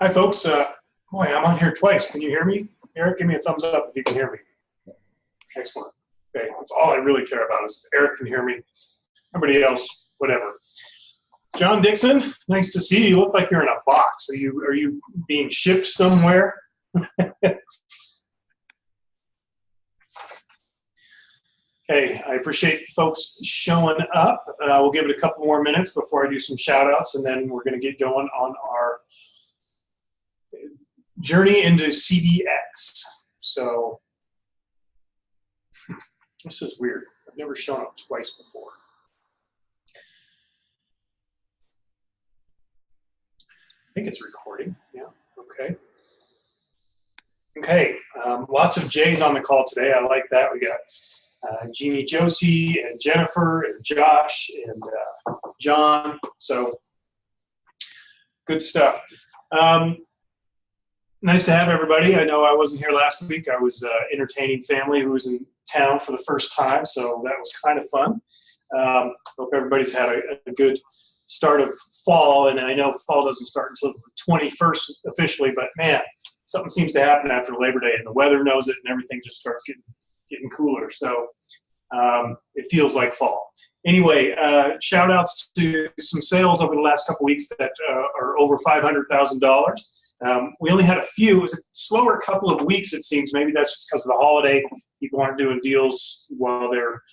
Hi, folks. Boy, I'm on here twice. Can you hear me? Eric, give me a thumbs up if you can hear me. Excellent. Okay, that's all I really care about is if Eric can hear me. Everybody else, whatever. John Dixon, nice to see you. You look like you're in a box. Are you being shipped somewhere? Hey, I appreciate folks showing up. We'll give it a couple more minutes before I do some shout outs, and then we're going to get going on our journey into CBEx. So this is weird. I've never shown up twice before. I think it's recording. Yeah, okay. Okay, lots of J's on the call today. I like that. We got Jeannie, Josie, and Jennifer, and Josh, and John. So good stuff. Nice to have everybody. I know I wasn't here last week. I was entertaining family who was in town for the first time, so that was kind of fun. Hope everybody's had a good start of fall, and I know fall doesn't start until the 21st officially, but man, something seems to happen after Labor Day, and the weather knows it, and everything just starts getting cooler. So it feels like fall. Anyway, shout outs to some sales over the last couple weeks that are over $500,000. We only had a few. It was a slower couple of weeks, it seems. Maybe that's just because of the holiday. People aren't doing deals while they're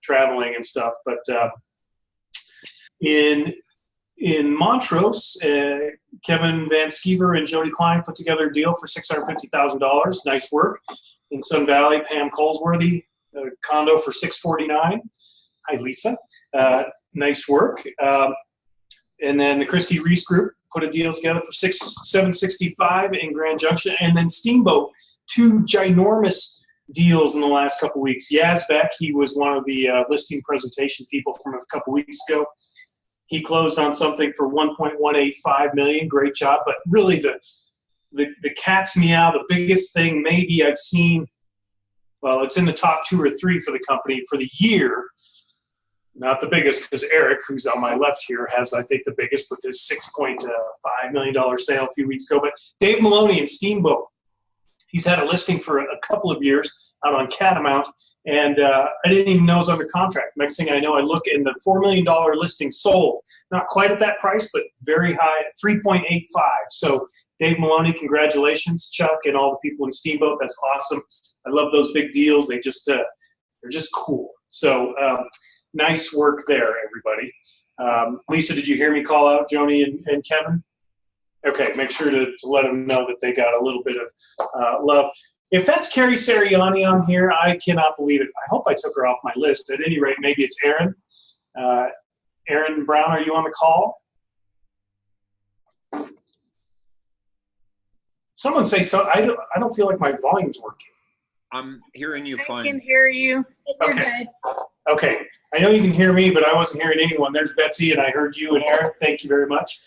traveling and stuff. But in Montrose, Kevin Van Skeever and Jody Klein put together a deal for $650,000. Nice work. In Sun Valley, Pam Colesworthy, a condo for $649,000. Hi, Lisa. Nice work. And then the Christie Reese Group put a deal together for $765,000 in Grand Junction. And then Steamboat, two ginormous deals in the last couple weeks. Yaz Beck, he was one of the listing presentation people from a couple weeks ago. He closed on something for $1.185 million. Great job. But really the cat's meow, the biggest thing maybe I've seen, well, it's in the top 2 or 3 for the company for the year. Not the biggest, because Eric, who's on my left here, has, I think, the biggest with his $6.5 million sale a few weeks ago. But Dave Maloney in Steamboat, he's had a listing for a couple of years out on Catamount, and I didn't even know it was under contract. Next thing I know, I look in the $4 million listing sold. Not quite at that price, but very high, 3.85. So Dave Maloney, congratulations, Chuck, and all the people in Steamboat. That's awesome. I love those big deals. They're just cool. So nice work there, everybody. Lisa, did you hear me call out Joni and Kevin? Okay, make sure to let them know that they got a little bit of love. If that's Carrie Seriani on here, I cannot believe it. I hope I took her off my list. At any rate, maybe it's Aaron. Aaron Brown, are you on the call? Someone say so. I don't feel like my volume's working. I'm hearing you fine. I can hear you. Okay. Okay. I know you can hear me, but I wasn't hearing anyone. There's Betsy, and I heard you and Aaron. Thank you very much.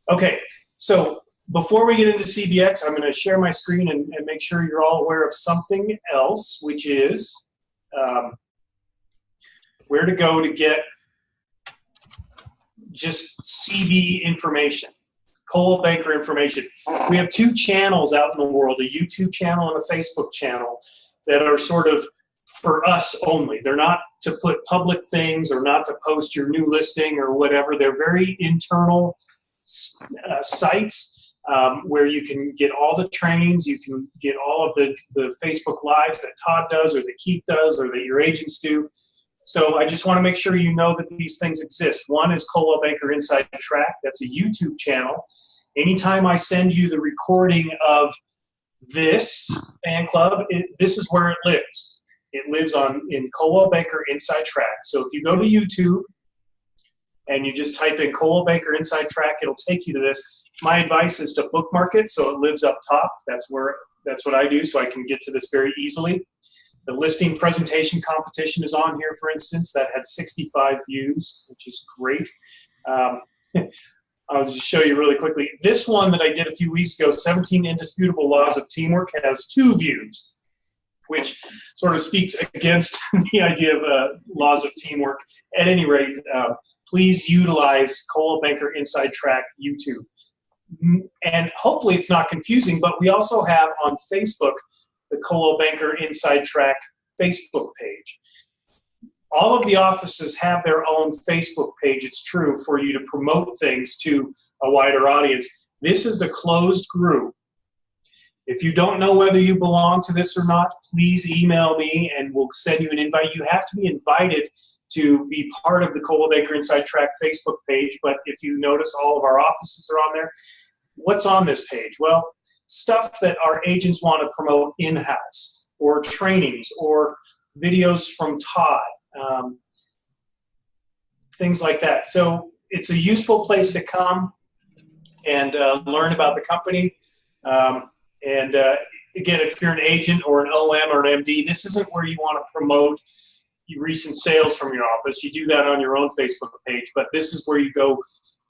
Okay. So before we get into CBEx, I'm going to share my screen and make sure you're all aware of something else, which is where to go to get just CB information. Coldwell Banker information. We have 2 channels out in the world, a YouTube channel and a Facebook channel that are sort of for us only. They're not to put public things or not to post your new listing or whatever. They're very internal sites where you can get all the trainings, you can get all of the Facebook Lives that Todd does or that Keith does or that your agents do. So I just want to make sure you know that these things exist. One is Coldwell Banker Inside Track. That's a YouTube channel. Anytime I send you the recording of this fan club, this is where it lives. It lives in Coldwell Banker Inside Track. So if you go to YouTube and you just type in Coldwell Banker Inside Track, it'll take you to this. My advice is to bookmark it so it lives up top. That's what I do, so I can get to this very easily. The listing presentation competition is on here, for instance. That had 65 views, which is great. I'll just show you really quickly. This one that I did a few weeks ago, 17 Indisputable Laws of Teamwork, has 2 views, which sort of speaks against the idea of laws of teamwork. At any rate, please utilize Coldwell Banker Inside Track YouTube. And hopefully it's not confusing, but we also have on Facebook the Coldwell Banker Inside Track Facebook page. All of the offices have their own Facebook page, it's true, for you to promote things to a wider audience. This is a closed group. If you don't know whether you belong to this or not, please email me and we'll send you an invite. You have to be invited to be part of the Coldwell Banker Inside Track Facebook page, but if you notice, all of our offices are on there. What's on this page? Well, stuff that our agents want to promote in-house, or trainings, or videos from Todd, things like that. So it's a useful place to come and learn about the company. Again, if you're an agent or an OM or an MD, this isn't where you want to promote your recent sales from your office. You do that on your own Facebook page, but this is where you go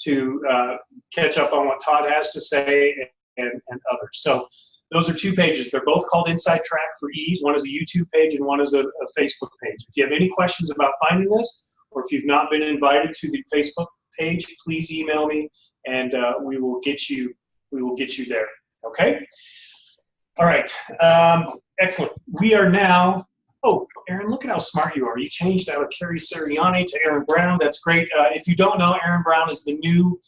to catch up on what Todd has to say and others. So those are two pages. They're both called Inside Track for ease. One is a YouTube page and one is a Facebook page. If you have any questions about finding this, or if you've not been invited to the Facebook page, please email me and we will get you there. Okay? All right. Excellent. We are now, oh, Aaron, look at how smart you are. You changed out of Carrie Seriani to Aaron Brown. That's great. If you don't know, Aaron Brown is the new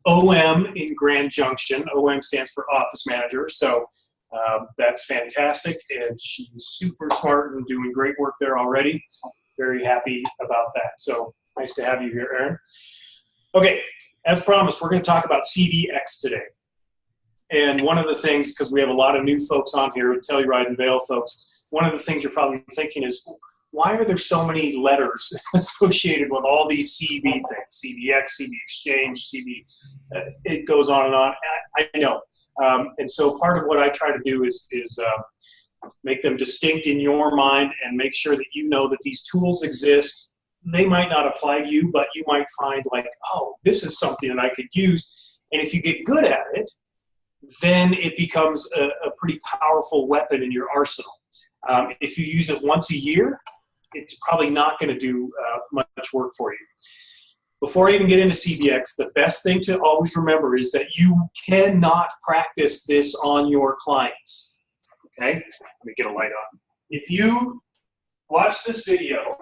OM in Grand Junction. OM stands for Office Manager. So that's fantastic. And she's super smart and doing great work there already. Very happy about that. So nice to have you here, Aaron. Okay, as promised, we're going to talk about CBEx today. And one of the things, because we have a lot of new folks on here, Telluride and Vail folks, one of the things you're probably thinking is, why are there so many letters associated with all these CB things? CBEx, CBExchange, it goes on and on. I know. And so part of what I try to do is make them distinct in your mind and make sure that you know that these tools exist. They might not apply to you, but you might find like, oh, this is something that I could use. And if you get good at it, then it becomes a pretty powerful weapon in your arsenal. If you use it once a year, it's probably not going to do much work for you. Before I even get into CBEx, the best thing to always remember is that you cannot practice this on your clients. Okay? Let me get a light on. If you watch this video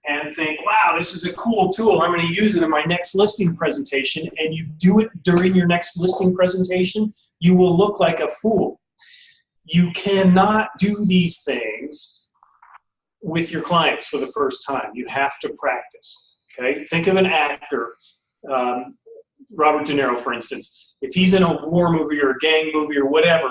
and think, wow, this is a cool tool, I'm going to use it in my next listing presentation, and you do it during your next listing presentation, you will look like a fool. You cannot do these things with your clients for the first time. You have to practice. Okay? Think of an actor, Robert De Niro, for instance. If he's in a war movie or a gang movie or whatever,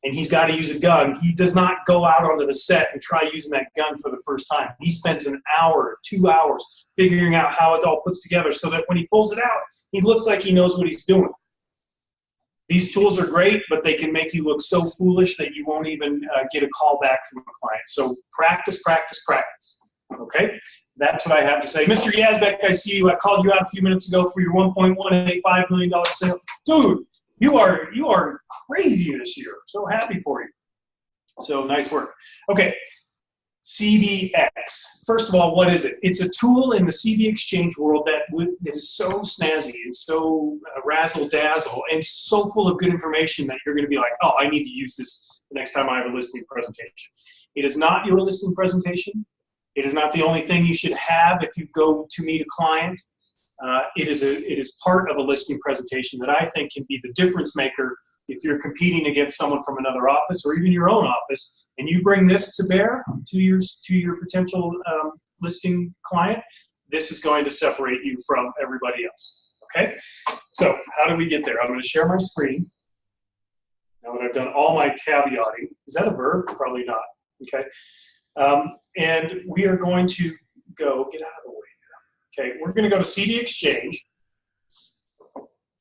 and he's got to use a gun, he does not go out onto the set and try using that gun for the first time. He spends an hour, 2 hours figuring out how it all puts together so that when he pulls it out, he looks like he knows what he's doing. These tools are great, but they can make you look so foolish that you won't even get a call back from a client. So practice, practice, practice. Okay? That's what I have to say. Mr. Yazbek, I see you. I called you out a few minutes ago for your $1.185 million sale. Dude, you are crazy this year. So happy for you. So nice work. Okay, CBEx. First of all, what is it? It's a tool in the CBExchange world that is so snazzy and so razzle-dazzle and so full of good information that you're going to be like, oh, I need to use this the next time I have a listing presentation. It is not your listing presentation. It is not the only thing you should have if you go to meet a client. It is part of a listing presentation that I think can be the difference maker if you're competing against someone from another office or even your own office, and you bring this to bear to your potential listing client. This is going to separate you from everybody else. Okay? So how do we get there? I'm going to share my screen. Now that I've done all my caveating. Is that a verb? Probably not. Okay? And we are going to go, get out of the way. Okay, we're going to go to CBExchange.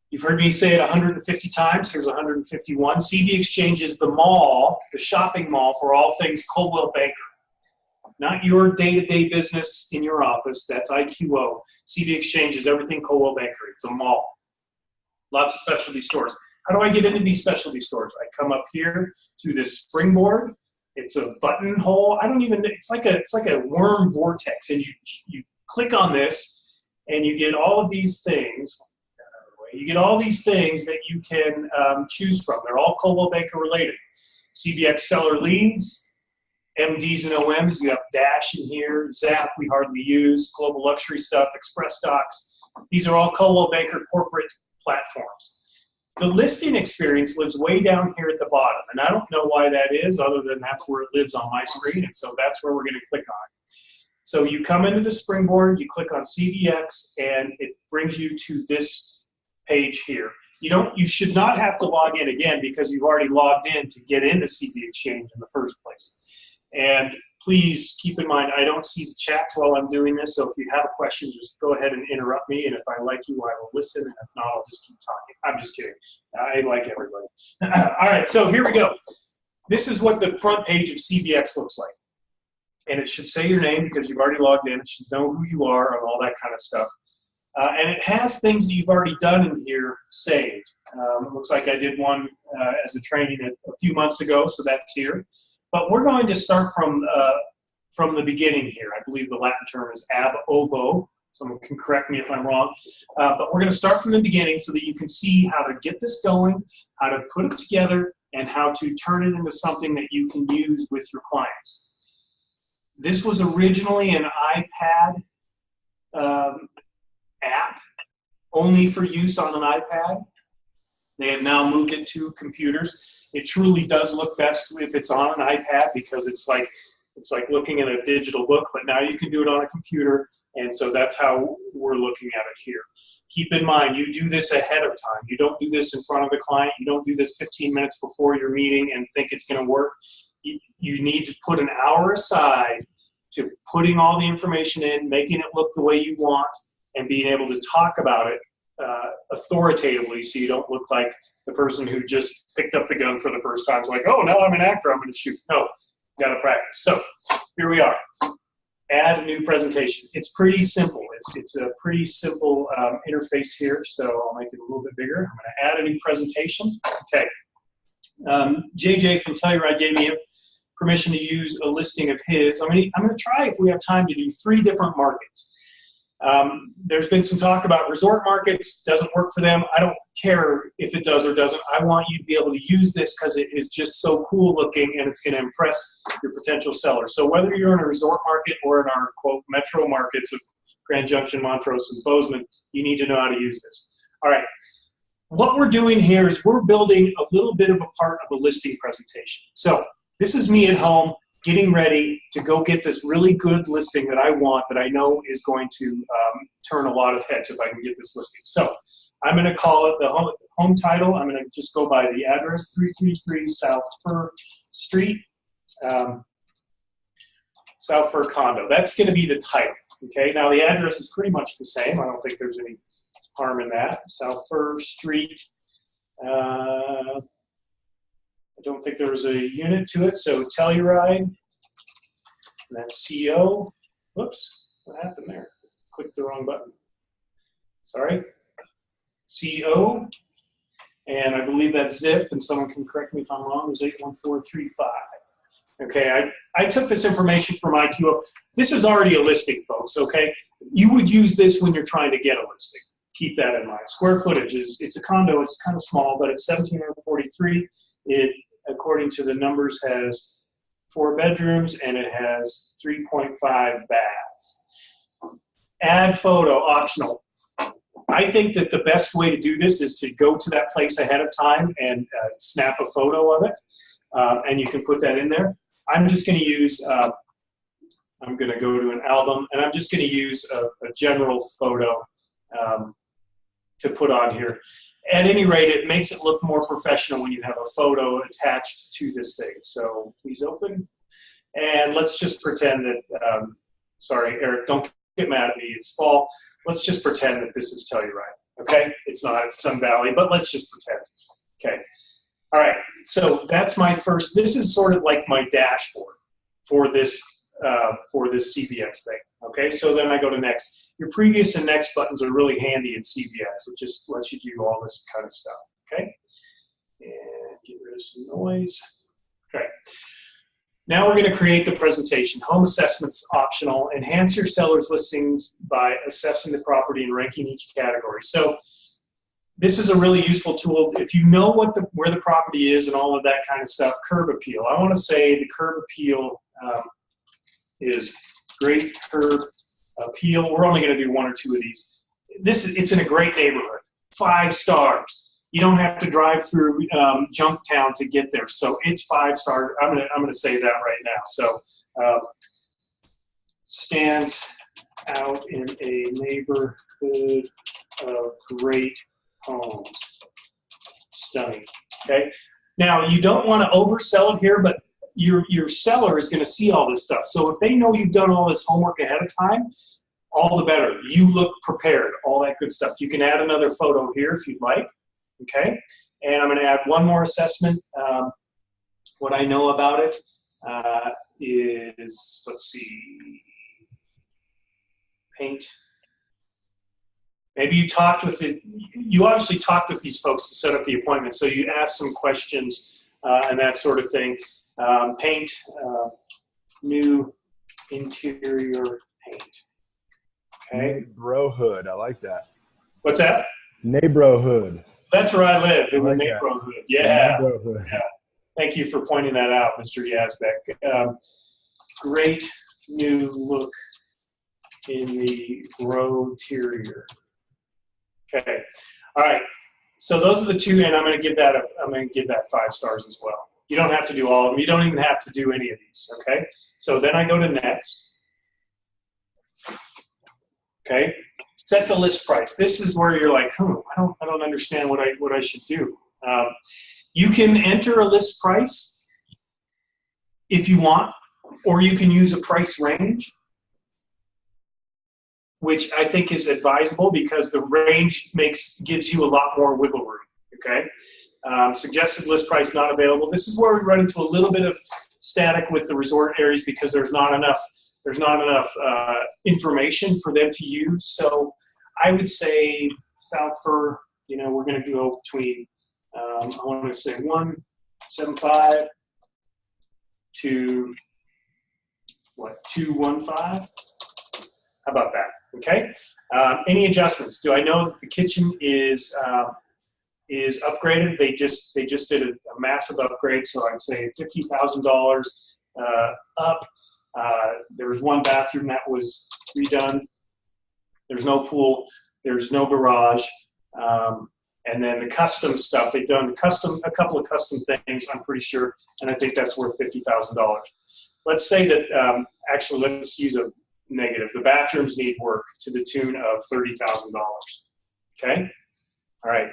You've heard me say it 150 times. Here's 151. CBExchange is the mall, the shopping mall for all things Coldwell Banker. Not your day-to-day business in your office. That's IQO. CBExchange is everything Coldwell Banker. It's a mall. Lots of specialty stores. How do I get into these specialty stores? I come up here to this springboard. It's a buttonhole. I don't even. It's like a worm vortex, and you click on this, and you get all of these things. You get all these things that you can choose from. They're all Coldwell Banker related. CBEx seller leads, MDs and OMs. You have Dash in here, Zap we hardly use, Global Luxury stuff, Express Docs. These are all Coldwell Banker corporate platforms. The listing experience lives way down here at the bottom, and I don't know why that is, other than that's where it lives on my screen, and so that's where we're going to click on. So you come into the springboard, you click on CBEx, and it brings you to this page here. You should not have to log in again because you've already logged in to get into CBExchange in the first place. And please keep in mind, I don't see the chats while I'm doing this, so if you have a question, just go ahead and interrupt me, and if I like you, I will listen, and if not, I'll just keep talking. I'm just kidding. I like everybody. All right, so here we go. This is what the front page of CBEx looks like. And it should say your name because you've already logged in. It should know who you are and all that kind of stuff. And it has things that you've already done in here saved. It looks like I did one as a training a few months ago, so that's here. But we're going to start from the beginning here. I believe the Latin term is ab ovo. Someone can correct me if I'm wrong. But we're going to start from the beginning so that you can see how to get this going, how to put it together, and how to turn it into something that you can use with your clients. This was originally an iPad app, only for use on an iPad. They have now moved it to computers. It truly does look best if it's on an iPad because it's like looking at a digital book, but now you can do it on a computer, and so that's how we're looking at it here. Keep in mind, you do this ahead of time. You don't do this in front of the client. You don't do this 15 minutes before your meeting and think it's going to work. You need to put an hour aside to putting all the information in, making it look the way you want, and being able to talk about it authoritatively so you don't look like the person who just picked up the gun for the first time. It's like, oh, now I'm an actor, I'm going to shoot. No, you got to practice. So here we are. Add a new presentation. It's pretty simple. It's a pretty simple interface here, so I'll make it a little bit bigger. I'm going to add a new presentation. Okay. JJ from Telluride gave me permission to use a listing of his. I'm going to try, if we have time, to do 3 different markets. There's been some talk about resort markets. Doesn't work for them. I don't care if it does or doesn't. I want you to be able to use this because it is just so cool looking and it's going to impress your potential sellers. So whether you're in a resort market or in our, quote, metro markets of Grand Junction, Montrose, and Bozeman, you need to know how to use this. All right. What we're doing here is we're building a little bit of a part of a listing presentation. So this is me at home getting ready to go get this really good listing that I want, that I know is going to turn a lot of heads if I can get this listing. So I'm going to call it the home title. I'm going to just go by the address, 333 South Fir Street, South Fir Condo. That's going to be the title. Okay, now the address is pretty much the same. I don't think there's any harm in that. South Fir Street. I don't think there was a unit to it, so Telluride, and that's CO. Whoops, what happened there? Clicked the wrong button. Sorry. CO, and I believe that's zip, and someone can correct me if I'm wrong, it was 81435. Okay, I took this information from IQO. This is already a listing, folks, okay? You would use this when you're trying to get a listing. Keep that in mind. Square footage it's a condo, it's kind of small, but it's 1,743. It, according to the numbers, has 4 bedrooms and it has 3.5 baths. Add photo, optional. I think that the best way to do this is to go to that place ahead of time and snap a photo of it, and you can put that in there. I'm just going to use, I'm going to go to an album, and I'm just going to use a general photo to put on here. At any rate, it makes it look more professional when you have a photo attached to this thing. So please open. And let's just pretend that, sorry, Eric, don't get mad at me. It's fall. Let's just pretend that this is Telluride. Okay? It's not. It's Sun Valley, but let's just pretend. Okay. All right. So that's my first. This is sort of like my dashboard for this CBEx thing. Okay, so then I go to next. Your previous and next buttons are really handy in CBEx. It just lets you do all this kind of stuff. Okay, and get rid of some noise. Okay, Now we're going to create the presentation. Home assessments optional. Enhance your seller's listings by assessing the property and ranking each category. So this is a really useful tool. If you know where the property is and all of that kind of stuff, curb appeal. I want to say the curb appeal is great curb appeal. We're only going to do 1 or 2 of these. It's in a great neighborhood. 5 stars. You don't have to drive through Junktown to get there. So it's 5 stars. I'm gonna say that right now. So stands out in a neighborhood of great homes. Stunning. Okay. Now you don't want to oversell it here, but your seller is going to see all this stuff. So if they know you've done all this homework ahead of time, all the better. You look prepared. All that good stuff. You can add another photo here if you'd like. Okay, and I'm going to add one more assessment. What I know about it is, let's see, paint. Maybe you obviously talked with these folks to set up the appointment, so you asked some questions and that sort of thing. Paint, new interior paint. Okay. Neighborhood, I like that. What's that? Neighborhood. That's where I live, in the neighborhood. Yeah. Neighborhood. Yeah. Thank you for pointing that out, Mr. Yazbek. Great new look in the interior. Okay. All right. So those are the 2, and I'm going to give that 5 stars as well. You don't have to do all of them. You don't even have to do any of these. Okay. So then I go to next. Okay. Set the list price. This is where you're like, I don't understand what I should do. You can enter a list price if you want, or you can use a price range, which I think is advisable because the range gives you a lot more wiggle room. Okay. Suggested list price not available. This is where we run into a little bit of static with the resort areas because there's not enough information for them to use. So I would say South Fur, we're going to go between, I want to say 175 to 215. How about that? Okay. Any adjustments? Do I know that the kitchen is upgraded? They just did a massive upgrade, so I'd say $50,000 up. There was one bathroom that was redone. There's no pool. There's no garage. And then the custom stuff, they've done a couple of custom things, I'm pretty sure, and I think that's worth $50,000. Let's say that, actually, let's use a negative. The bathrooms need work to the tune of $30,000. Okay? All right.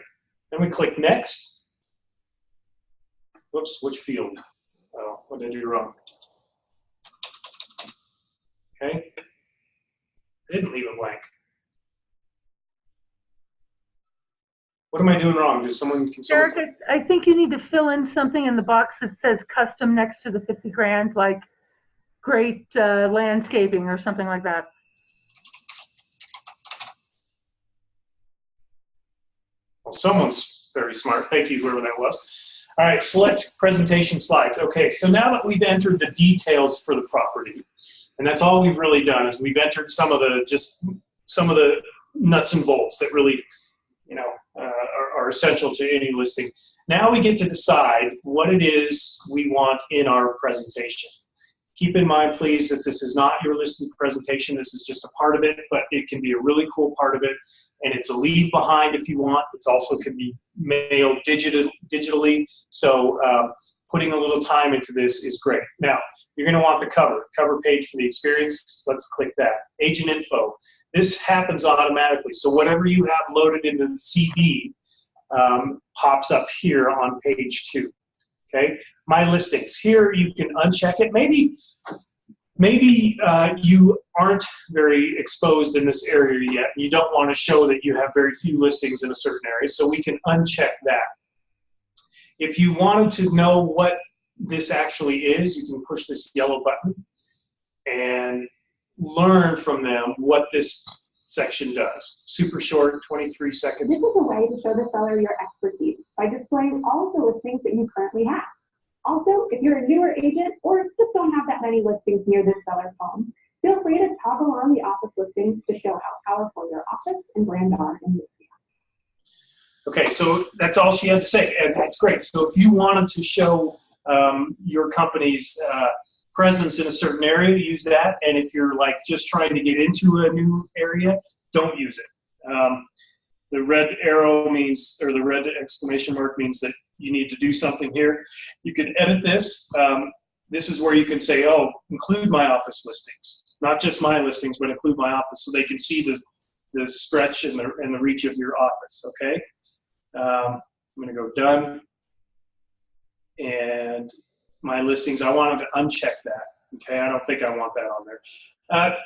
Then we click next. Whoops, which field? Oh, what did I do wrong? Okay. I didn't leave it blank. What am I doing wrong? Does someone? Eric, I think you need to fill in something in the box that says custom next to the 50 grand, like great landscaping or something like that. Well, someone's very smart. Thank you, whoever that was. All right, select presentation slides. Okay, so now that we've entered the details for the property, and that's all we've really done is we've entered some of the nuts and bolts that really, are essential to any listing. Now we get to decide what it is we want in our presentation. Keep in mind, please, that this is not your listing presentation. This is just a part of it, but it can be a really cool part of it. And it's a leave behind if you want. It also can be mailed digitally. So putting a little time into this is great. Now, you're going to want the cover page for the experience. Let's click that. Agent info. This happens automatically. So whatever you have loaded into the CB pops up here on page 2. Okay, my listings. Here you can uncheck it. Maybe you aren't very exposed in this area yet. You don't want to show that you have very few listings in a certain area, so we can uncheck that. If you wanted to know what this actually is, you can push this yellow button and learn from them what this section does. Super short, 23 seconds. This is a way to show the seller your expertise by displaying all of the listings that you currently have. Also, if you're a newer agent or just don't have that many listings near this seller's home, feel free to toggle on the office listings to show how powerful your office and brand are in the area. Okay, so that's all she had to say, and that's great. So if you wanted to show your company's presence in a certain area, use that. And if you're like just trying to get into a new area, don't use it. The red arrow means, or the red exclamation mark means that you need to do something here. You can edit this. This is where you can say, oh, include my office listings. Not just my listings, but include my office, so they can see the stretch and the reach of your office, okay? I'm gonna go done. And my listings, I wanted to uncheck that, okay? I don't think I want that on there.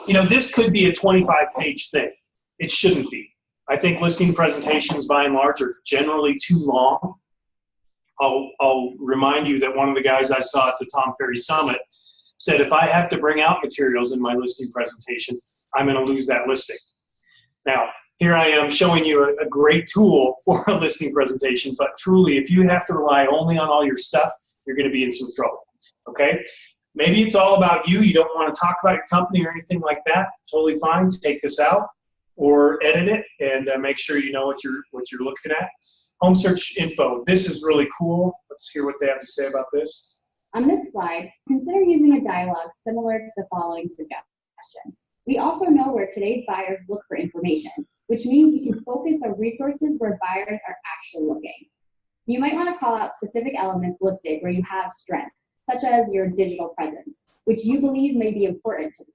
You know, this could be a 25-page thing. It shouldn't be. I think listing presentations, by and large, are generally too long. I'll remind you that one of the guys I saw at the Tom Ferry Summit said, if I have to bring out materials in my listing presentation, I'm going to lose that listing. Now, here I am showing you a great tool for a listing presentation, but truly, if you have to rely only on all your stuff, you're going to be in some trouble, okay? Maybe it's all about you. You don't want to talk about your company or anything like that. Totally fine. Take this out or edit it and make sure you know what you're looking at. Home search info. This is really cool. Let's hear what they have to say about this. On this slide, consider using a dialogue similar to the following suggestion. We also know where today's buyers look for information, which means we can focus our resources where buyers are actually looking. You might want to call out specific elements listed where you have strength, such as your digital presence, which you believe may be important to the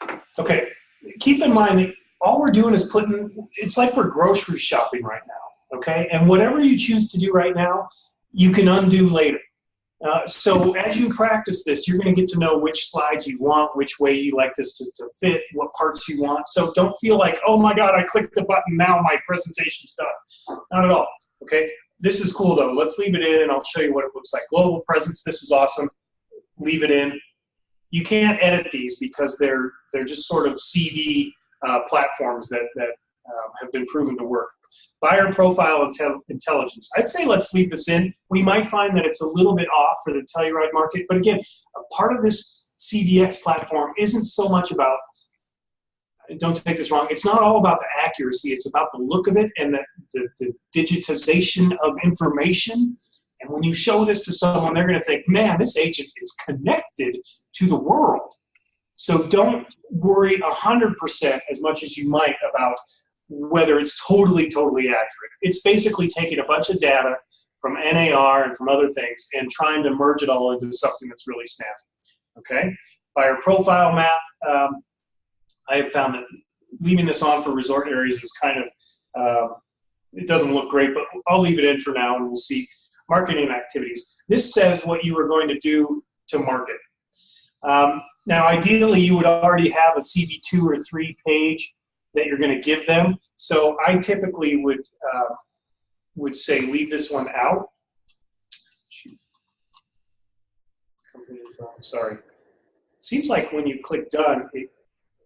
seller. Okay, keep in mind that all we're doing is it's like we're grocery shopping right now, okay? And whatever you choose to do right now, you can undo later. So as you practice this, you're going to get to know which slides you want, which way you like this to fit, what parts you want. So don't feel like, oh my God, I clicked the button, now my presentation's done. Not at all, okay? This is cool though. Let's leave it in and I'll show you what it looks like. Global presence, this is awesome. Leave it in. You can't edit these because they're just sort of CV platforms that have been proven to work. Buyer profile intelligence. I'd say let's leave this in. We might find that it's a little bit off for the Telluride market, but again, a part of this CBEx platform isn't so much about, don't take this wrong, it's not all about the accuracy, it's about the look of it and the digitization of information. And when you show this to someone, they're going to think, man, this agent is connected to the world. So don't worry 100% as much as you might about whether it's totally accurate. It's basically taking a bunch of data from NAR and from other things and trying to merge it all into something that's really snazzy, okay? Buyer profile map, I have found that leaving this on for resort areas is kind of, it doesn't look great, but I'll leave it in for now and we'll see. Marketing activities. This says what you are going to do to market. Now, ideally, you would already have a CV2 or 3 page that you're going to give them. So I typically would say leave this one out. Sorry. Seems like when you click done, it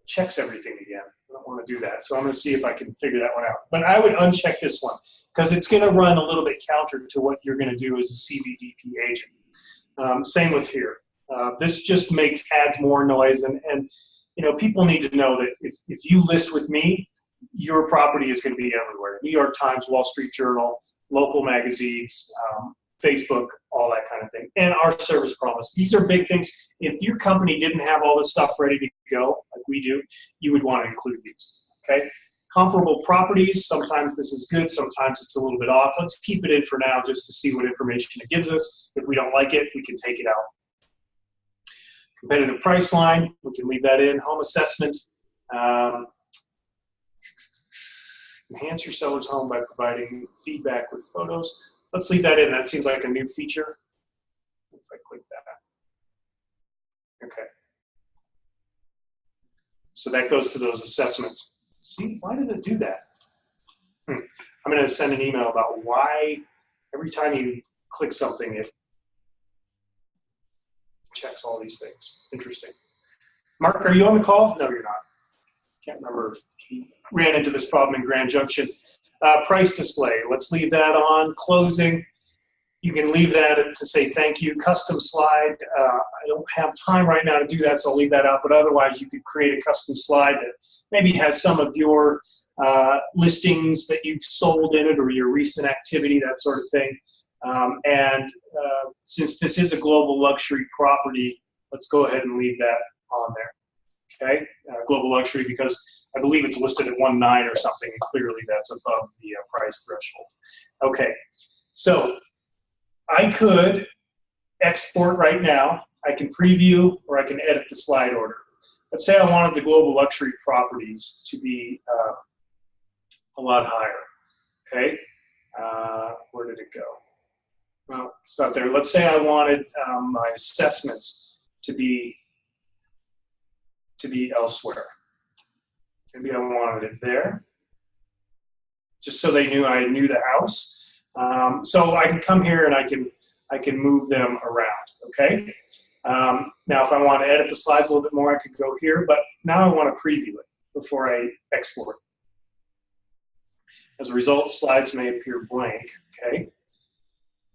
checks everything again. I don't want to do that. So I'm going to see if I can figure that one out. But I would uncheck this one because it's going to run a little bit counter to what you're going to do as a CBDP agent. Same with here. This just adds more noise. And you know, people need to know that if you list with me, your property is going to be everywhere. New York Times, Wall Street Journal, local magazines, Facebook, all that kind of thing. And our service promise. These are big things. If your company didn't have all this stuff ready to go, like we do, you would want to include these, okay? Comparable properties, sometimes this is good, sometimes it's a little bit off. Let's keep it in for now just to see what information it gives us. If we don't like it, we can take it out. Competitive price line, we can leave that in. Home assessment. Enhance your seller's home by providing feedback with photos. Let's leave that in. That seems like a new feature. If I click that. Okay. So that goes to those assessments. See, why does it do that? I'm going to send an email about why every time you click something, it checks all these things. Interesting. Mark, are you on the call? No, you're not. Can't remember if he ran into this problem in Grand Junction. Price display. Let's leave that on. Closing. you can leave that to say thank you. Custom slide, I don't have time right now to do that, so I'll leave that out. But otherwise, you could create a custom slide that maybe has some of your listings that you've sold in it or your recent activity, that sort of thing. Since this is a global luxury property, let's go ahead and leave that on there. Okay, global luxury, because I believe it's listed at 1.9 or something, and clearly that's above the price threshold. Okay, so I could export right now. I can preview, or I can edit the slide order. Let's say I wanted the global luxury properties to be a lot higher. Okay, where did it go? Well, it's not there. Let's say I wanted my assessments to be elsewhere. Maybe I wanted it there, just so they knew I knew the house. So I can come here and I can move them around. Okay. Now, if I want to edit the slides a little bit more, I could go here. But now I want to preview it before I export. As a result, slides may appear blank. Okay.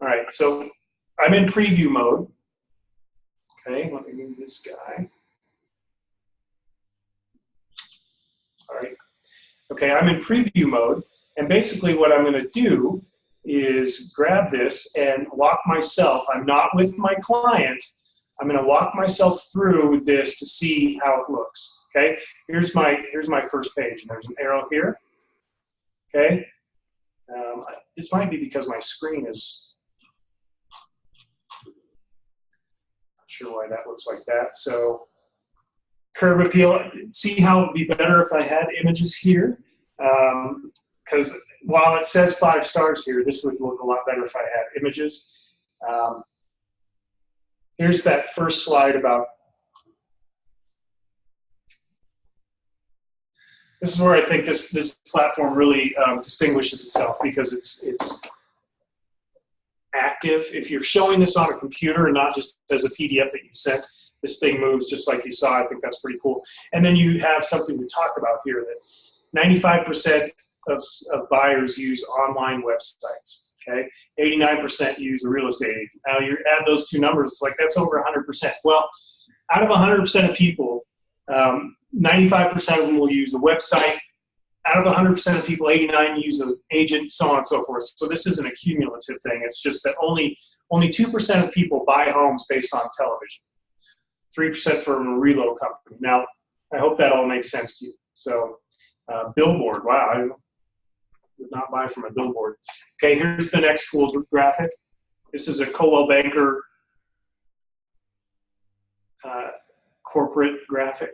All right. So I'm in preview mode. Okay. Let me move this guy. All right. Okay. I'm in preview mode. And basically what I'm going to do is grab this and walk myself. I'm not with my client. I'm going to walk myself through this to see how it looks. Okay, here's my first page, and there's an arrow here. Okay, this might be because my screen is not sure why that looks like that. So curb appeal. See how it would be better if I had images here. Because while it says 5 stars here, this would look a lot better if I had images. Here's that first slide about. This is where I think this platform really distinguishes itself, because it's active. If you're showing this on a computer and not just as a PDF that you sent, this thing moves just like you saw. I think that's pretty cool. And then you have something to talk about here, that 95% of buyers use online websites. Okay, 89% use a real estate agent. Now you add those two numbers, it's like that's over 100%. Well, out of 100% of people, 95% of them will use a website. Out of 100% of people, 89 use an agent, so on and so forth. So this isn't a cumulative thing. It's just that only 2% of people buy homes based on television. 3% from a reload company. Now, I hope that all makes sense to you. So, billboard. Wow, I would not buy from a billboard. Okay, here's the next cool graphic. This is a Coldwell Banker corporate graphic.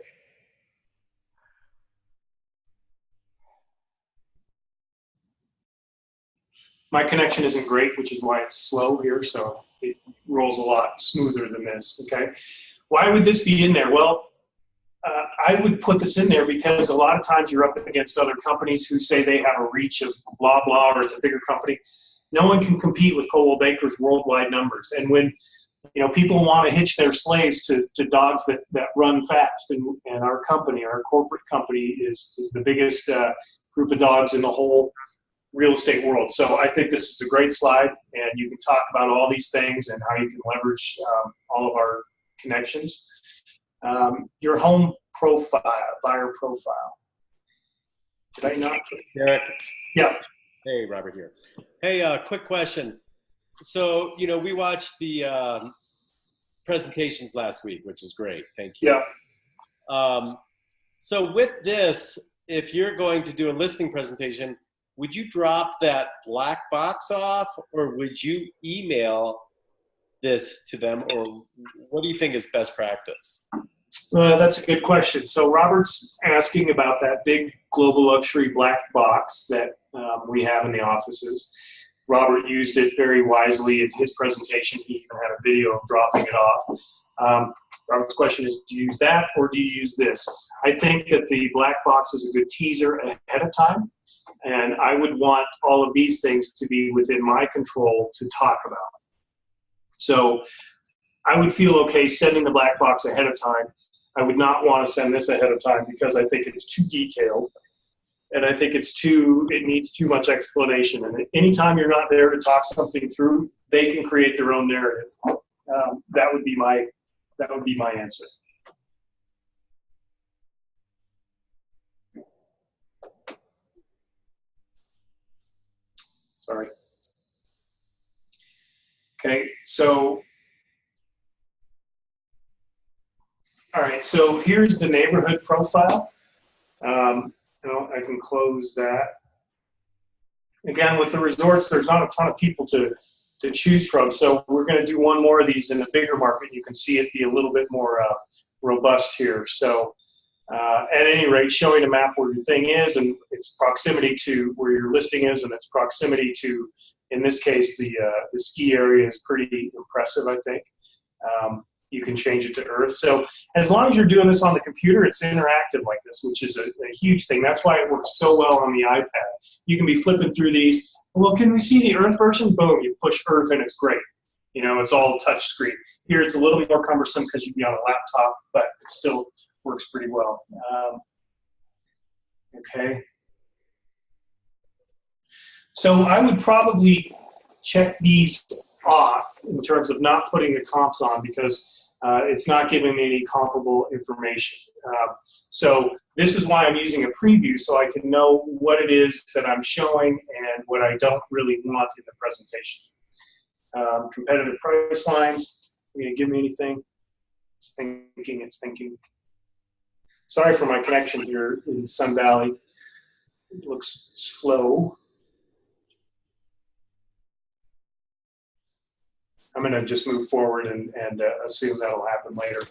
My connection isn't great, which is why it's slow here, so it rolls a lot smoother than this, okay? Why would this be in there? Well, I would put this in there because a lot of times you're up against other companies who say they have a reach of blah, blah, or it's a bigger company. No one can compete with Coldwell Banker's worldwide numbers. And when people want to hitch their slaves to dogs that run fast, and our company, our corporate company, is the biggest group of dogs in the whole real estate world. So I think this is a great slide, and you can talk about all these things and how you can leverage all of our connections. Your home profile, buyer profile. Did I not? Derek. Yeah. Hey, Robert here. Hey, quick question. So, we watched the presentations last week, which is great. Thank you. Yeah. So with this, if you're going to do a listing presentation, would you drop that black box off, or would you email this to them, or what do you think is best practice? That's a good question. So Robert's asking about that big global luxury black box that we have in the offices. Robert used it very wisely in his presentation. He even had a video of dropping it off. Robert's question is, do you use that or do you use this? I think that the black box is a good teaser ahead of time, and I would want all of these things to be within my control to talk about. So I would feel okay sending the black box ahead of time. I would not want to send this ahead of time because I think it's too detailed. and I think it needs too much explanation. And anytime you're not there to talk something through, they can create their own narrative. That would be my answer. Sorry. Okay, so, all right, so here's the neighborhood profile. I can close that. Again, with the resorts, there's not a ton of people to choose from, so we're going to do one more of these in a bigger market. You can see it be a little bit more robust here. So at any rate, showing a map where your thing is and its proximity to where your listing is and its proximity to, in this case, the ski area is pretty impressive, I think. You can change it to Earth. So as long as you're doing this on the computer, it's interactive like this, which is a huge thing. That's why it works so well on the iPad. You can be flipping through these. Well, can we see the Earth version? Boom, you push Earth and it's great. You know, it's all touch screen. Here it's a little more cumbersome because you'd be on a laptop, but it still works pretty well. Okay. So I would probably check these off in terms of not putting the comps on because it's not giving me any comparable information. So this is why I'm using a preview, so I can know what it is that I'm showing and what I don't really want in the presentation. Competitive price lines, are you gonna give me anything? It's thinking. Sorry for my connection here in Sun Valley. It looks slow. I'm going to just move forward and assume that'll happen later.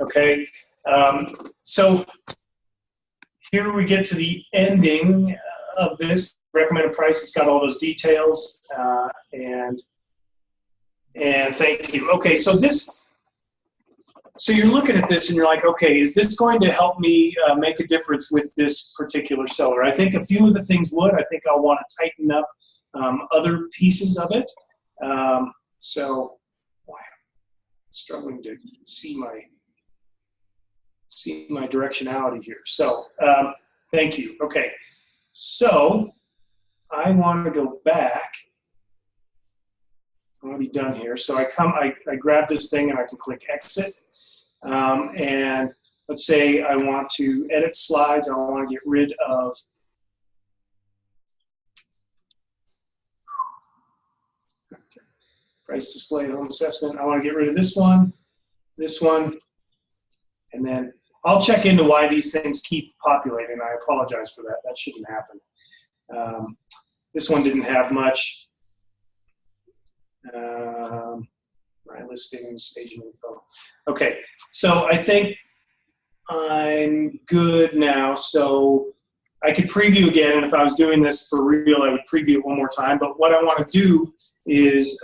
Okay, so here we get to the ending of this recommended price. It's got all those details, and thank you. Okay, so you're looking at this and you're like, okay, is this going to help me make a difference with this particular seller? I think a few of the things would. I think I'll want to tighten up other pieces of it. So, wow, I'm struggling to see my directionality here. So, thank you. Okay, so I want to go back. I want to be done here. So I grab this thing and I can click exit. And let's say I want to edit slides. I want to get rid of price display, home assessment. I want to get rid of this one, and then I'll check into why these things keep populating. I apologize for that. That shouldn't happen. This one didn't have much. My listings, agent info. Okay, so I think I'm good now. So I could preview again, and if I was doing this for real, I would preview it one more time. But what I want to do is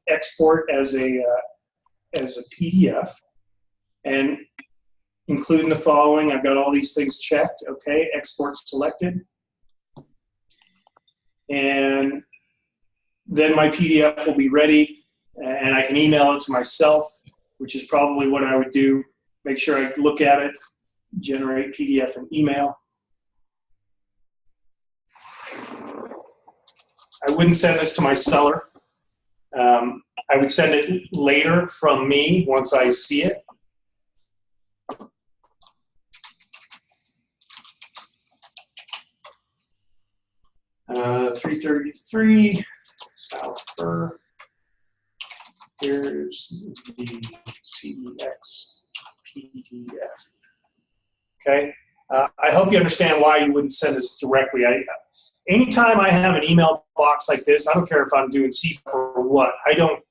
export as a PDF and including the following. I've got all these things checked. Okay, export selected, and then my PDF will be ready, and I can email it to myself, which is probably what I would do. Make sure I look at it, generate PDF and email. I wouldn't send this to my seller. I would send it later from me once I see it. $333 South Fur. Here's the CBEx PDF. Okay. I hope you understand why you wouldn't send this directly. Anytime I have an email box like this, I don't care if I'm doing CBEx or what. I don't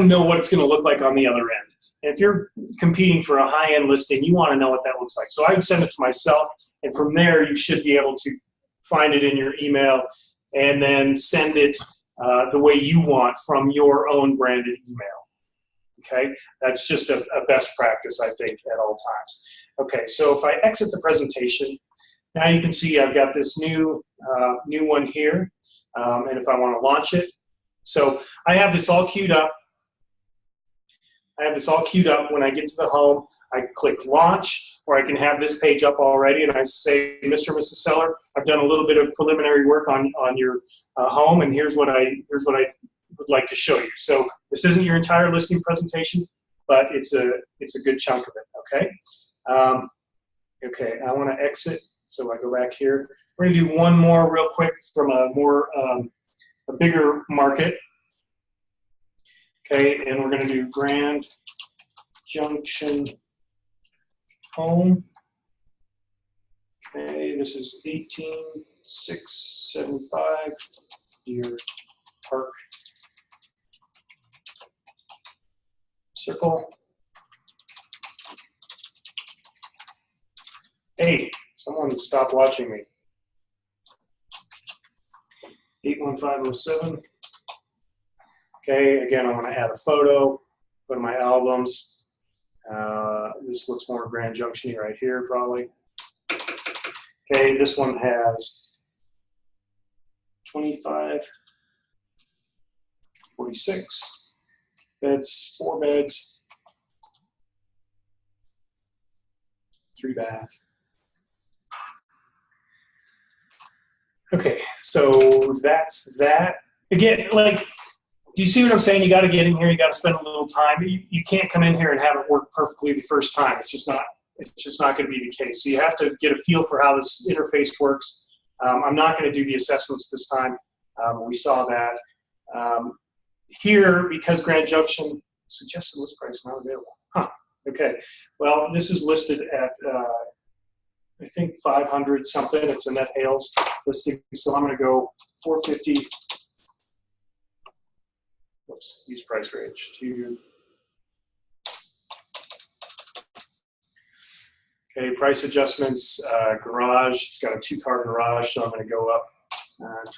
know what it's going to look like on the other end. And if you're competing for a high-end listing, you want to know what that looks like. So I would send it to myself, and from there you should be able to find it in your email and then send it the way you want from your own branded email. Okay, that's just a best practice, I think, at all times. Okay, so if I exit the presentation, now you can see I've got this new one here, and if I want to launch it, so I have this all queued up. I have this all queued up. When I get to the home, I click launch, or I can have this page up already, and I say, Mr. and Mrs. Seller, I've done a little bit of preliminary work on your home, and here's what I would like to show you. So this isn't your entire listing presentation, but it's a good chunk of it. Okay. Okay. I want to exit, so I go back here. We're going to do one more real quick from a more a bigger market. Okay, and we're going to do Grand Junction home. Okay, this is 18675 Deer Park Circle. Hey, someone stop watching me. 81507. Okay, again, I want to add a photo, go to my albums. This looks more Grand Junction right here, probably. Okay, this one has 25, 46 beds, 4 beds, 3 bath. Okay, so that's that. Again, like, do you see what I'm saying? You got to get in here. You got to spend a little time. You can't come in here and have it work perfectly the first time. It's just not going to be the case. So you have to get a feel for how this interface works. I'm not going to do the assessments this time. We saw that here, because Grand Junction suggested list price not available. Huh. Okay. Well, this is listed at I think 500 something. It's a net Hales listing. So I'm going to go 450. Whoops, use price range to. Okay, price adjustments, garage. It's got a 2-car garage, so I'm going to go up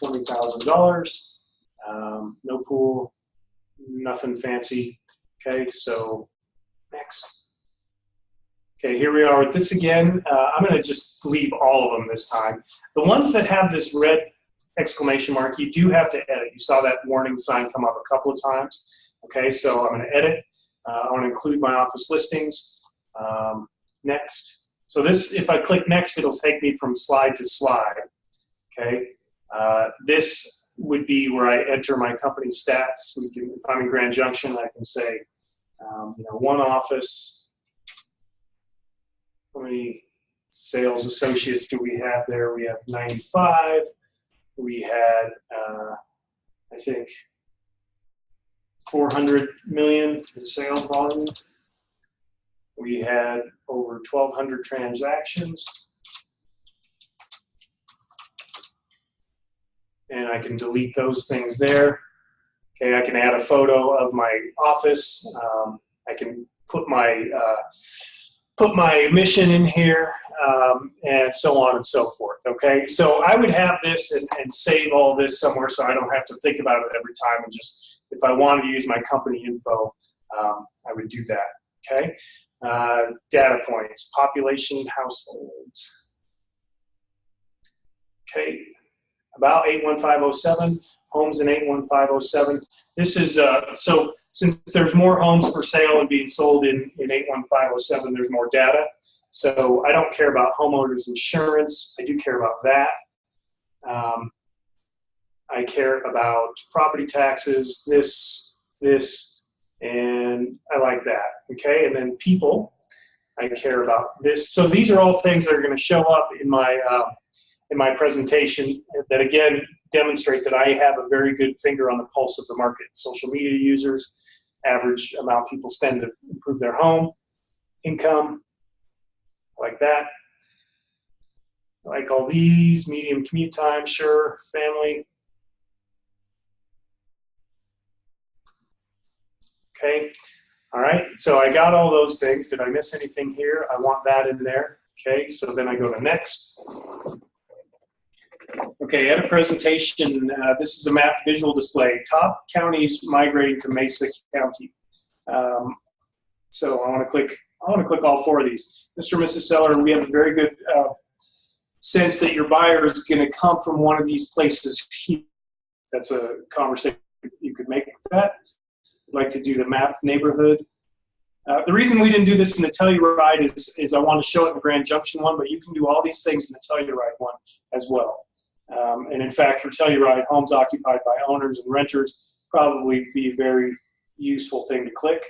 $20,000. No pool, nothing fancy. Okay, so next. Okay, here we are with this again. I'm going to just leave all of them this time. The ones that have this red exclamation mark, you do have to edit. You saw that warning sign come up a couple of times. Okay, so I'm going to edit. I want to include my office listings. Next. So this, if I click next, it'll take me from slide to slide. Okay. This would be where I enter my company stats. We can, if I'm in Grand Junction, I can say, one office. How many sales associates do we have there? We have 95. We had, I think, 400 million in sales volume. We had over 1,200 transactions. And I can delete those things there. Okay, I can add a photo of my office. I can put my mission in here, and so on and so forth. Okay, so I would have this and save all this somewhere so I don't have to think about it every time, and just, if I wanted to use my company info, I would do that. Okay, data points, population, households. Okay, about 81507, homes in 81507. This is, so since there's more homes for sale and being sold in 81507, there's more data. So I don't care about homeowners insurance. I do care about that. I care about property taxes, this, and I like that. Okay, and then people, I care about this. So these are all things that are going to show up in my presentation that, again, demonstrate that I have a very good finger on the pulse of the market. Social media users, average amount people spend to improve their home, income, like that. I like all these, medium commute time, sure, family. Okay, all right, so I got all those things. Did I miss anything here? I want that in there. Okay, so then I go to next. Okay, edit presentation. This is a map visual display. Top counties migrating to Mesa County. So I want to click all 4 of these. Mr. and Mrs. Seller, we have a very good sense that your buyer is going to come from one of these places. That's a conversation you could make with that. I'd like to do the map neighborhood. The reason we didn't do this in the Telluride is I want to show it in the Grand Junction one, but you can do all these things in the Telluride one as well. And in fact, for Telluride, homes occupied by owners and renters probably be a very useful thing to click.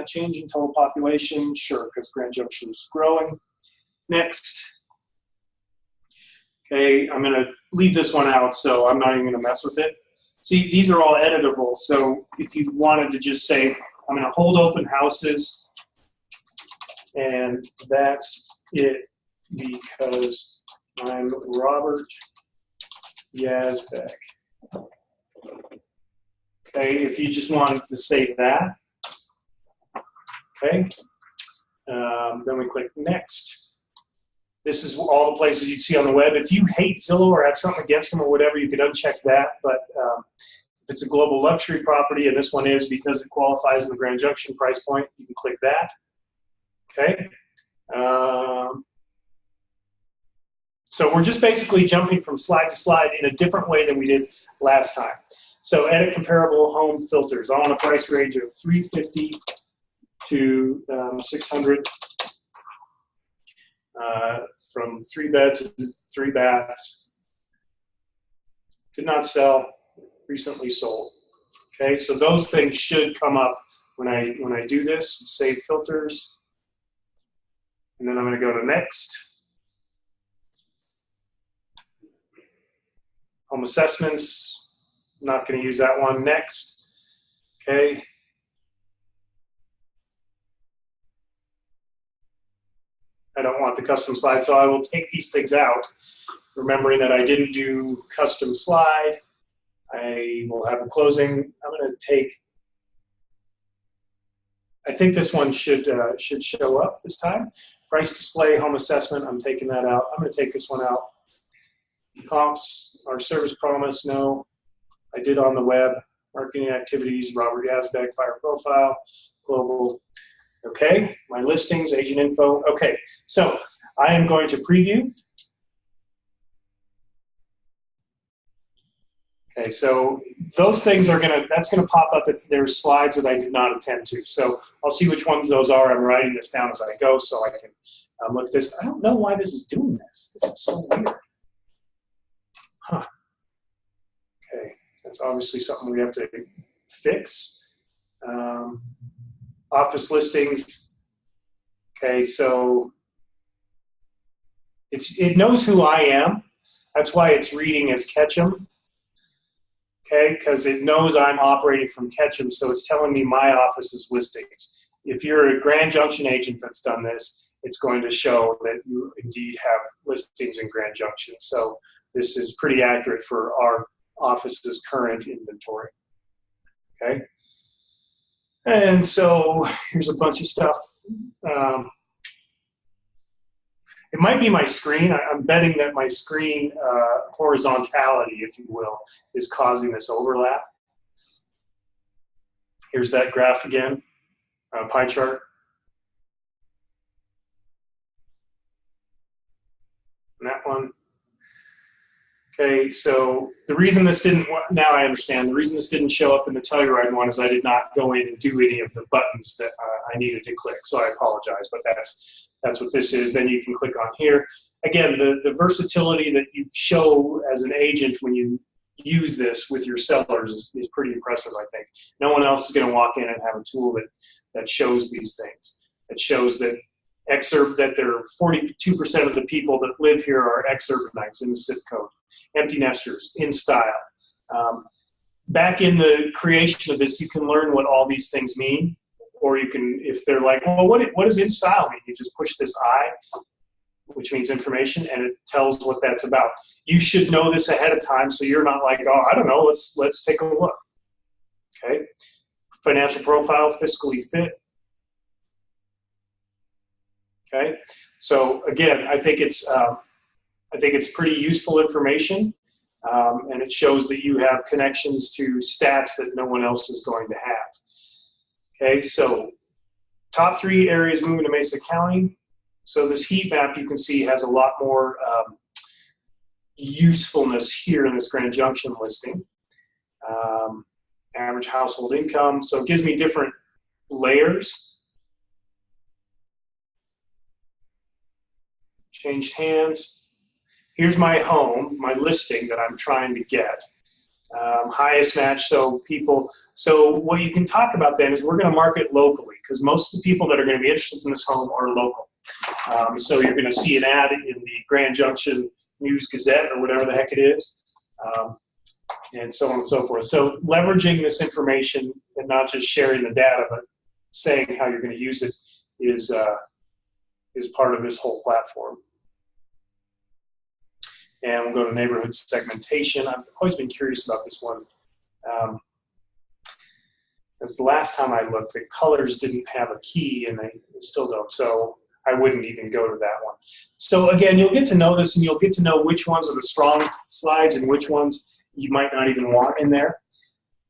Change in total population, sure, because Grand Junction is growing. Next. Okay, I'm going to leave this one out, so I'm not even going to mess with it. See, these are all editable, so if you wanted to just say, I'm going to hold open houses, and that's it because I'm Robert Yazbek. Okay, if you just wanted to say that. Okay, then we click next. This is all the places you'd see on the web. If you hate Zillow or have something against them or whatever, you could uncheck that. But if it's a global luxury property, and this one is because it qualifies in the Grand Junction price point, you can click that. Okay. So we're just basically jumping from slide to slide in a different way than we did last time. So edit comparable home filters. I want a price range of 350 to 600. From 3 beds to 3 baths. Did not sell, recently sold. Okay, so those things should come up when I do this. Save filters, and then I'm going to go to next. Home assessments. Not going to use that one. Next. Okay. I don't want the custom slide, so I will take these things out, remembering that I didn't do custom slide. I will have the closing. I'm going to take, I think this one should show up this time. Price display, home assessment, I'm taking that out. I'm going to take this one out. Comps, our service promise, no. I did on the web. Marketing activities, Robert Yazbek, buyer profile, global. Okay, my listings, agent info. Okay, so I am going to preview. Okay, so those things are that's gonna pop up if there's slides that I did not attend to. So I'll see which ones those are. I'm writing this down as I go so I can look at this. I don't know why this is doing this. This is so weird. Huh. Okay, that's obviously something we have to fix. Office listings. Okay, so it knows who I am. That's why it's reading as Ketchum. Okay, because it knows I'm operating from Ketchum, so it's telling me my office's listings. If you're a Grand Junction agent that's done this, it's going to show that you indeed have listings in Grand Junction. So this is pretty accurate for our office's current inventory. Okay. And so here's a bunch of stuff. It might be my screen. I'm betting that my screen horizontality, if you will, is causing this overlap. Here's that graph again, pie chart. And that one. Okay, so the reason this didn't, now I understand, the reason this didn't show up in the Telluride one is I did not go in and do any of the buttons that I needed to click, so I apologize, but that's what this is. Then you can click on here. Again, the versatility that you show as an agent when you use this with your sellers is pretty impressive, I think. No one else is going to walk in and have a tool that shows these things. It shows that there are 42% of the people that live here are ex-urbanites in the zip code. Empty nesters, in style. Back in the creation of this, you can learn what all these things mean, or you can, if they're like, well, what does in style mean? You just push this I, which means information, and it tells what that's about. You should know this ahead of time, so you're not like, oh, I don't know, let's take a look. Okay, financial profile, fiscally fit. Okay, so again, I think it's pretty useful information, and it shows that you have connections to stats that no one else is going to have. Okay, so top 3 areas moving to Mesa County. So this heat map you can see has a lot more usefulness here in this Grand Junction listing. Average household income, so it gives me different layers, changed hands. Here's my home, my listing that I'm trying to get. Highest match, so what you can talk about then is we're going to market locally, because most of the people that are going to be interested in this home are local. So you're going to see an ad in the Grand Junction News Gazette or whatever the heck it is, and so on and so forth. So leveraging this information and not just sharing the data, but saying how you're going to use it is part of this whole platform. And we'll go to neighborhood segmentation. I've always been curious about this one. Because the last time I looked, the colors didn't have a key, and they still don't. So I wouldn't even go to that one. So again, you'll get to know this, and you'll get to know which ones are the strong slides and which ones you might not even want in there.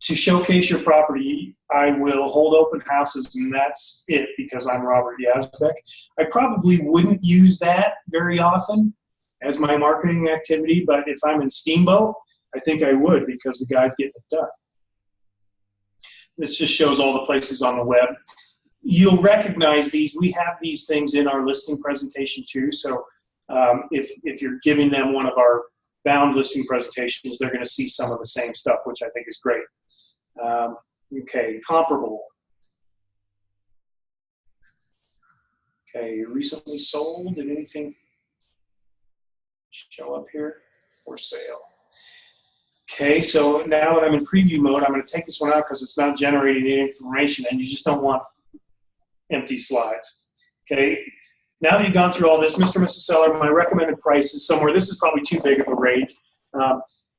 To showcase your property, I will hold open houses, and that's it, because I'm Robert Yazbek. I probably wouldn't use that very often as my marketing activity, but if I'm in Steamboat, I think I would, because the guy's getting it done. This just shows all the places on the web. You'll recognize these. We have these things in our listing presentation too, so if you're giving them one of our bound listing presentations, they're going to see some of the same stuff, which I think is great. Okay, comparable. Okay, recently sold. Did anything show up here? For sale. Okay, so now that I'm in preview mode, I'm going to take this one out because it's not generating any information, and you just don't want empty slides. Okay, now that you've gone through all this, Mr. and Mrs. Seller, my recommended price is somewhere, this is probably too big of a range.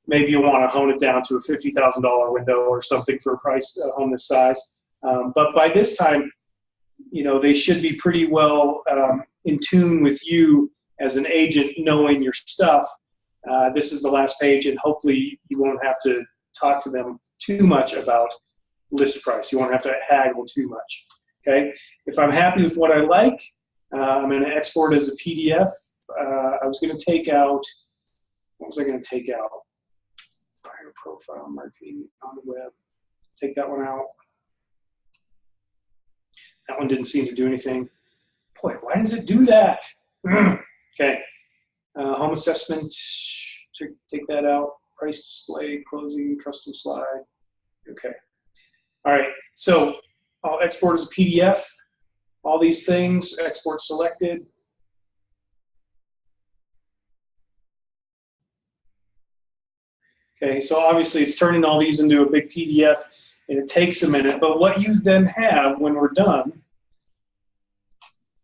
Maybe you want to hone it down to a $50,000 window or something for a price home this size. But by this time, you know, they should be pretty well in tune with you as an agent, knowing your stuff. This is the last page, and hopefully you won't have to talk to them too much about list price. You won't have to haggle too much. Okay. If I'm happy with what I like, I'm going to export as a PDF. I was going to take out, what was I going to take out? Buyer profile marketing on the web. Take that one out. That one didn't seem to do anything. Boy, why does it do that? Okay. Home assessment, take that out. Price display, closing, custom slide. Okay. All right. So I'll export as a PDF. All these things, export selected. Okay, so obviously it's turning all these into a big PDF, and it takes a minute. But what you then have when we're done,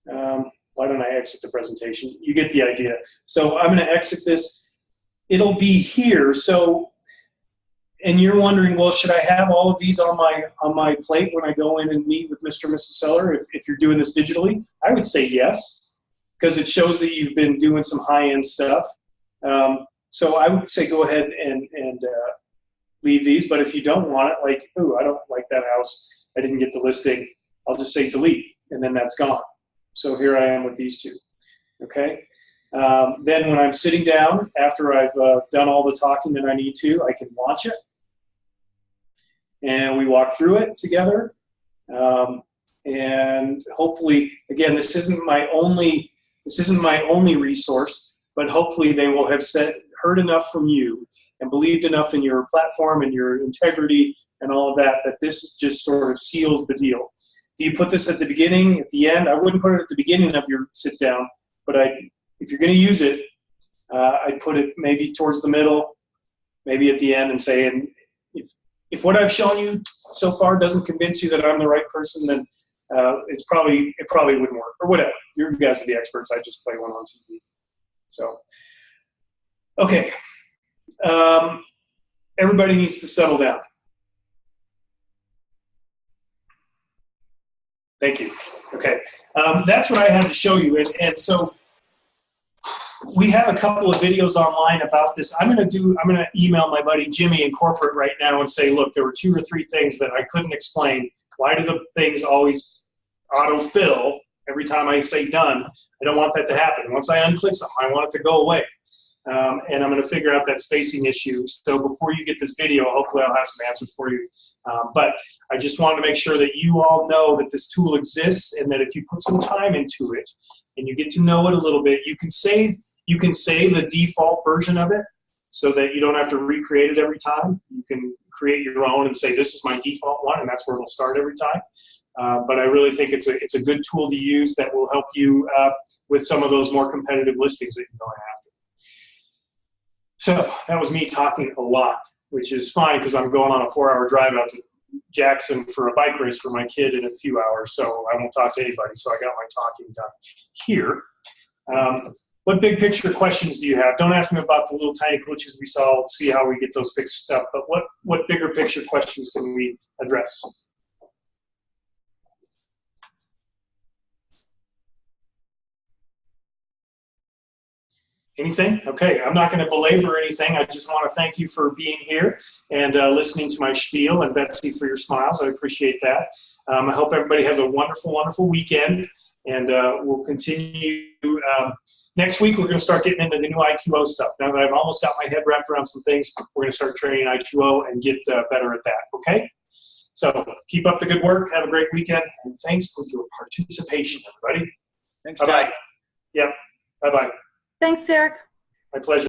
why don't I exit the presentation? You get the idea. So I'm going to exit this. It'll be here. So, and you're wondering, well, should I have all of these on my plate when I go in and meet with Mr. and Mrs. Seller if you're doing this digitally? I would say yes, because it shows that you've been doing some high-end stuff. So I would say go ahead and leave these. But if you don't want it, like, ooh, I don't like that house, I didn't get the listing, I'll just say delete, and then that's gone. So here I am with these two. Okay. Then when I'm sitting down, after I've done all the talking that I need to, I can launch it. And we walk through it together. And hopefully, again, this isn't my only resource, but hopefully they will have heard enough from you and believed enough in your platform and your integrity and all of that, that this just sort of seals the deal. Do you put this at the beginning, at the end? I wouldn't put it at the beginning of your sit down, but if you're going to use it, I'd put it maybe towards the middle, maybe at the end, and say, and if what I've shown you so far doesn't convince you that I'm the right person, then it probably wouldn't work, or whatever. You guys are the experts. I just play one on TV. So, okay. Everybody needs to settle down. Thank you. Okay. That's what I had to show you. And so we have a couple of videos online about this. I'm going to email my buddy Jimmy in corporate right now and say, look, there were 2 or 3 things that I couldn't explain. Why do the things always autofill every time I say done? I don't want that to happen. Once I unclick something, I want it to go away. and I'm going to figure out that spacing issue. So before you get this video, hopefully I'll have some answers for you. But I just wanted to make sure that you all know that this tool exists, and that if you put some time into it and you get to know it a little bit, you can save the default version of it so that you don't have to recreate it every time. You can create your own and say, this is my default one, and that's where it'll start every time. But I really think it's a good tool to use that will help you with some of those more competitive listings that you're going after. So that was me talking a lot, which is fine because I'm going on a 4-hour drive out to Jackson for a bike race for my kid in a few hours, so I won't talk to anybody. So I got my talking done here. What big picture questions do you have? Don't ask me about the little tiny glitches we saw. Let's see how we get those fixed up. But what bigger picture questions can we address? Anything? Okay, I'm not going to belabor anything. I just want to thank you for being here and listening to my spiel, and Betsy for your smiles. I appreciate that. I hope everybody has a wonderful, wonderful weekend, and we'll continue. Next week, we're going to start getting into the new IQO stuff. Now that I've almost got my head wrapped around some things, we're going to start training IQO and get better at that, okay? So keep up the good work. Have a great weekend, and thanks for your participation, everybody. Thanks, Bye-bye. Doug. Yep, bye-bye. Thanks, Eric. My pleasure.